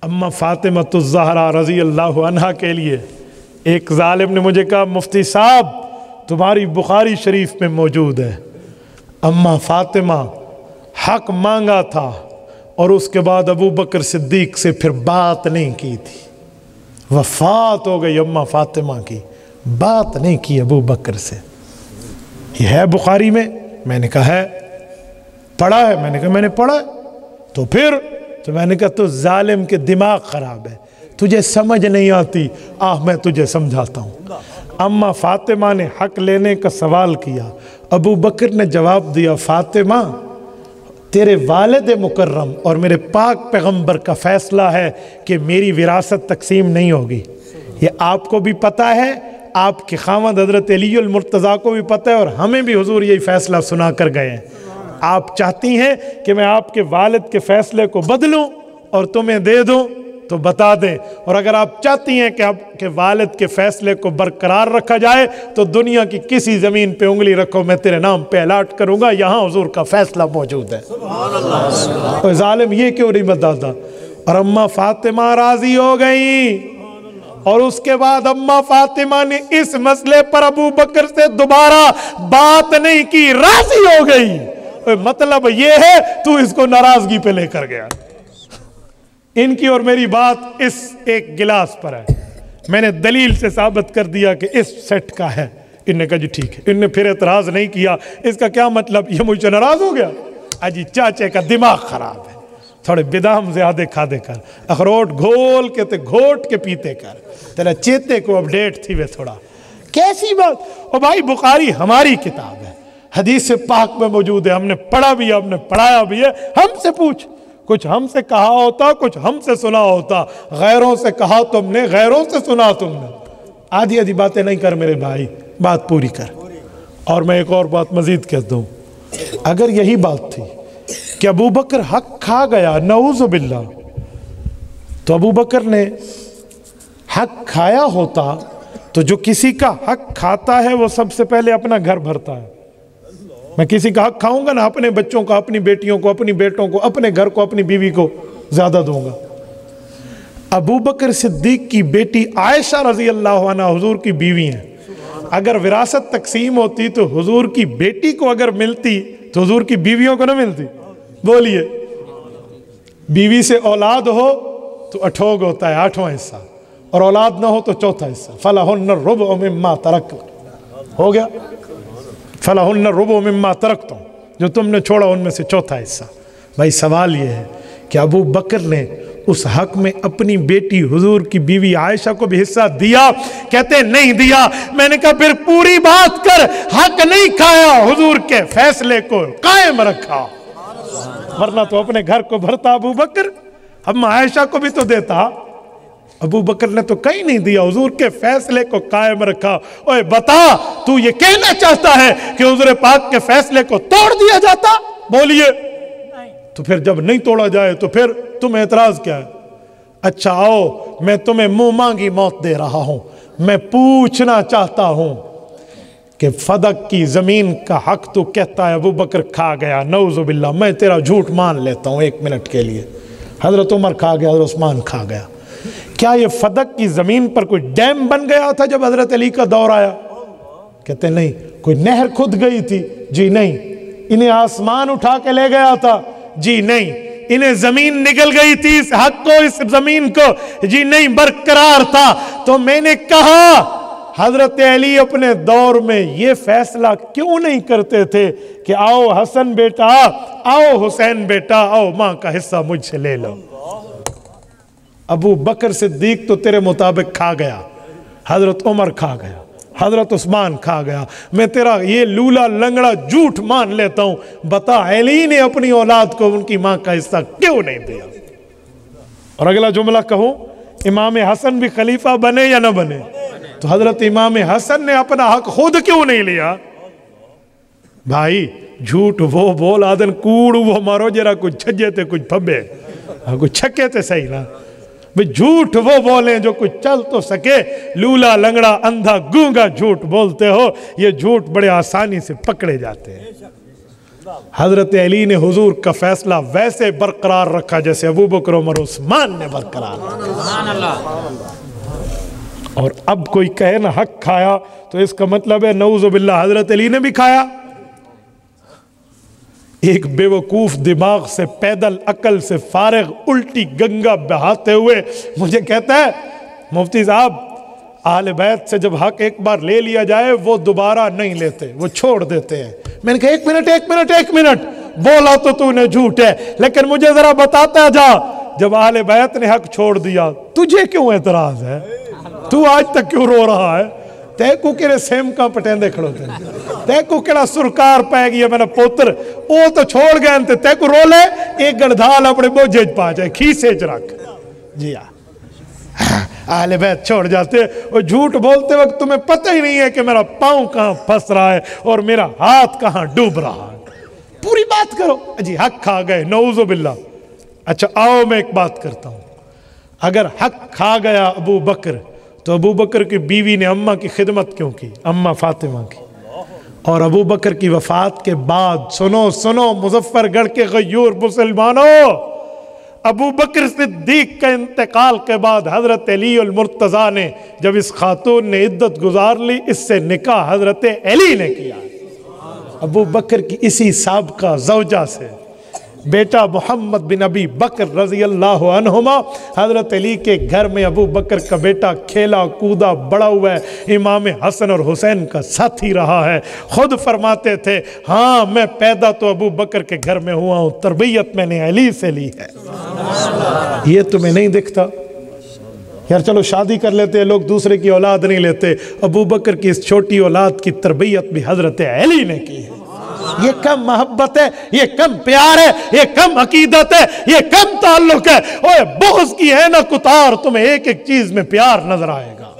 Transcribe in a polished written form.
اما فاطمہ الزہرا رضی اللہ عنہا کے لیے ایک ظالم نے مجھے کہا مفتی صاحب تمہاری بخاری شریف میں موجود ہے، اما فاطمہ حق مانگا تھا اور اس کے بعد ابو بکر صدیق سے پھر بات نہیں کی تھی، وفات ہو گئی اما فاطمہ کی، بات نہیں کی ابو بکر سے۔ یہ ہے بخاری میں؟ میں نے کہا ہے۔ پڑھا ہے؟ میں نے کہا میں نے پڑھا ہے۔ تو پھر تو میں نے کہا تو ظالم کے دماغ خراب ہے، تجھے سمجھ نہیں آتی، میں تجھے سمجھاتا ہوں۔ اما فاطمہ نے حق لینے کا سوال کیا، ابو بکر نے جواب دیا فاطمہ تیرے والد مکرم اور میرے پاک پیغمبر کا فیصلہ ہے کہ میری وراثت تقسیم نہیں ہوگی۔ یہ آپ کو بھی پتہ ہے، آپ کے خاوند حضرت علی المرتضیٰ کو بھی پتہ ہے، اور ہمیں بھی حضور یہی فیصلہ سنا کر گئے ہیں۔ آپ چاہتی ہیں کہ میں آپ کے والد کے فیصلے کو بدلوں اور تمہیں دے دوں تو بتا دیں، اور اگر آپ چاہتی ہیں کہ آپ کے والد کے فیصلے کو برقرار رکھا جائے تو دنیا کی کسی زمین پہ انگلی رکھو، میں تیرے نام پہ الاٹ کروں گا، یہاں حضور کا فیصلہ موجود ہے۔ اور ظالم یہ کیوں نہیں بتاتا؟ اور اما فاطمہ راضی ہو گئی، اور اس کے بعد اما فاطمہ نے اس مسئلے پر ابو بکر سے دوبارہ بات نہیں کی، راضی ہو گئی۔ مطلب یہ ہے تو اس کو ناراضگی پہ لے کر گیا۔ ان کی اور میری بات اس ایک گلاس پر ہے، میں نے دلیل سے ثابت کر دیا کہ اس سیٹ کا ہے، ان نے کہا جی ٹھیک ہے، ان نے پھر اعتراض نہیں کیا۔ اس کا کیا مطلب؟ یہ مجھ سے ناراض ہو گیا؟ اجی چاچے کا دماغ خراب ہے، تھوڑے بدام زیادہ کھا دے کر، اخروٹ گھول کے تے گھوٹ کے پیتے کر، تیرا چیتے کو اپڈیٹ تھی وے تھوڑا۔ کیسی بات؟ او بھائی بخاری ہماری کتاب ہے، حدیث پاک میں موجود ہے، ہم نے پڑھا بھی ہے، ہم نے پڑھایا بھی ہے۔ ہم سے پوچھ، کچھ ہم سے کہا ہوتا، کچھ ہم سے سنا ہوتا، غیروں سے کہا تم نے، غیروں سے سنا تم نے۔ آدھی آدھی باتیں نہیں کر میرے بھائی، بات پوری کر۔ اور میں ایک اور بات مزید کہتا ہوں، اگر یہی بات تھی کہ ابو بکر حق کھا گیا، نعوذ باللہ، تو ابو بکر نے حق کھایا ہوتا تو جو کسی کا حق کھاتا ہے وہ سب سے پہلے اپنا گھر بھرتا ہے۔ میں کسی کا حق کھاؤں گا نا، اپنے بچوں کا، اپنی بیٹیوں کو، اپنی بیٹوں کو، اپنے گھر کو، اپنی بیوی کو زیادہ دوں گا۔ ابو بکر صدیق کی بیٹی عائشہ رضی اللہ عنہ حضور کی بیوی ہیں، اگر وراثت تقسیم ہوتی تو حضور کی بیٹی کو اگر ملتی تو حضور کی بیویوں کو نہ ملتی؟ بولیے، بیوی سے اولاد ہو تو اٹھوگ ہوتا ہے، 8واں حصہ، اور اولاد نہ ہو تو 4تھا حصہ، فَلَهُنَّ الرُّبُعُ مِمَّا تَرَكْتُمْ، ہو گیا، فَلَهُنَّ الرُّبُعُ مِمَّا تَرَكْتُمْ، جو تم نے چھوڑا ان میں سے 4تھا حصہ۔ بھائی سوال یہ ہے کہ ابو بکر نے اس حق میں اپنی بیٹی حضور کی بیوی عائشہ کو بھی حصہ دیا؟ کہتے نہیں دیا۔ میں نے کہا پھر پوری بات کر، حق نہیں کھایا، حضور کے فیصلے کو قائم رکھا، ورنہ تو اپنے گھر کو بھرتا ابو بکر، اما عائشہ کو بھی تو دیتا۔ ابو بکر نے تو کہیں نہیں دیا، حضور کے فیصلے کو قائم رکھا۔ اوے بتا، تو یہ کہنا چاہتا ہے کہ حضور پاک کے فیصلے کو توڑ دیا جاتا؟ بولیے۔ تو پھر جب نہیں توڑا جائے تو پھر تمہیں اعتراض کیا ہے؟ اچھا آؤ، میں تمہیں منہ مانگی موت دے رہا ہوں، میں پوچھنا چاہتا ہوں کہ فدق کی زمین کا حق تو کہتا ہے ابو بکر کھا گیا، نعوذ باللہ، میں تیرا جھوٹ مان لیتا ہوں 1 منٹ کے لیے، حضرت عمر کھا گیا، حضرت عثمان کھا گیا۔ کیا یہ فدق کی زمین پر کوئی ڈیم بن گیا تھا جب حضرت علی کا دور آیا؟ کہتے نہیں۔ کوئی نہر کھد گئی تھی؟ جی نہیں۔ انہیں آسمان اٹھا کے لے گیا تھا؟ جی نہیں۔ انہیں زمین نگل گئی تھی اس حق کو، اس زمین کو؟ جی نہیں، برقرار تھا۔ تو میں نے کہا حضرت علی اپنے دور میں یہ فیصلہ کیوں نہیں کرتے تھے کہ آؤ حسن بیٹا، آؤ حسین بیٹا، آؤ ماں کا حصہ مجھ سے لے لو۔ ابو بکر صدیق تو تیرے مطابق کھا گیا، حضرت عمر کھا گیا، حضرت عثمان کھا گیا، میں تیرا یہ لولا لنگڑا جھوٹ مان لیتا ہوں۔ بتا علی نے اپنی اولاد کو ان کی ماں کا حصہ کیوں نہیں دیا؟ اور اگلا جملہ کہوں، امام حسن بھی خلیفہ بنے یا نہ بنے؟ تو حضرت امام حسن نے اپنا حق خود کیوں نہیں لیا؟ بھائی جھوٹ وہ بول آدن کوڑ وہ مارو جرا کچھ چھجے تے کچھ پھبے، کچھ چھکے تے صحیح نا۔ جھوٹ وہ بولیں جو کچھ چل تو سکے، لولا لنگڑا اندھا گونگا جھوٹ بولتے ہو، یہ جھوٹ بڑے آسانی سے پکڑے جاتے ہیں۔ حضرت علی نے حضور کا فیصلہ ویسے برقرار رکھا جیسے ابو بکر عمر عثمان نے برقرار رکھا۔ اور اب کوئی کہے نا حق کھایا تو اس کا مطلب ہے نعوذ باللہ حضرت علی نے بھی کھایا۔ ایک بے وقوف دماغ سے پیدل عقل سے فارغ الٹی گنگا بہاتے ہوئے مجھے کہتا ہے مفتی صاحب اہل بیت سے جب حق ایک بار لے لیا جائے وہ دوبارہ نہیں لیتے، وہ چھوڑ دیتے ہیں۔ میں نے کہا ایک منٹ بولا تو نے جھوٹ ہے، لیکن مجھے ذرا بتاتا جا جب اہل بیت نے حق چھوڑ دیا تجھے کیوں اعتراض ہے؟ تو آج تک کیوں رو رہا ہے؟ تے کو کہڑے سیم کا پٹیندے کھڑو تے کو کہڑا سرکار پہ گیا میرا پوتر او تو چھوڑ گئے تے کو رو لے ایک گڑدھال اپنے بوجھے پا جائے کھیسے رکھ۔ جی ہاں اہل بیت چھوڑ جاتے اور جھوٹ بولتے وقت تمہیں پتہ ہی نہیں ہے کہ میرا پاؤں کہاں پھنس رہا ہے اور میرا ہاتھ کہاں ڈوب رہا ہے۔ پوری بات کرو جی حق کھا گئے نعوذ باللہ۔ اچھا آؤ میں ایک بات کرتا ہوں، اگر حق کھا گیا ابو بکر تو ابو بکر کی بیوی نے اماں کی خدمت کیوں کی؟ اماں فاطمہ کی۔ اور ابو بکر کی وفات کے بعد سنو مظفر گڑھ کے غیور مسلمانوں، ابو بکر صدیق کا انتقال کے بعد حضرت علی المرتضیٰ نے جب اس خاتون نے عدت گزار لی اس سے نکاح حضرت علی نے کیا۔ ابو بکر کی اسی سابقہ زوجہ سے بیٹا محمد بن ابی بکر رضی اللہ عنہما حضرت علی کے گھر میں ابو بکر کا بیٹا کھیلا کودا بڑا ہوا ہے، امام حسن اور حسین کا ساتھی رہا ہے۔ خود فرماتے تھے ہاں میں پیدا تو ابو بکر کے گھر میں ہوا ہوں، تربیت میں نے علی سے لی ہے۔ یہ تمہیں نہیں دکھتا؟ یار چلو شادی کر لیتے ہیں لوگ، دوسرے کی اولاد نہیں لیتے، ابو بکر کی اس چھوٹی اولاد کی تربیت بھی حضرت علی نے کی ہے۔ یہ کم محبت ہے، یہ کم پیار ہے، یہ کم عقیدت ہے، یہ کم تعلق ہے۔ اوہ بغض کی ہے نا کتار، تمہیں ایک ایک چیز میں پیار نظر آئے گا۔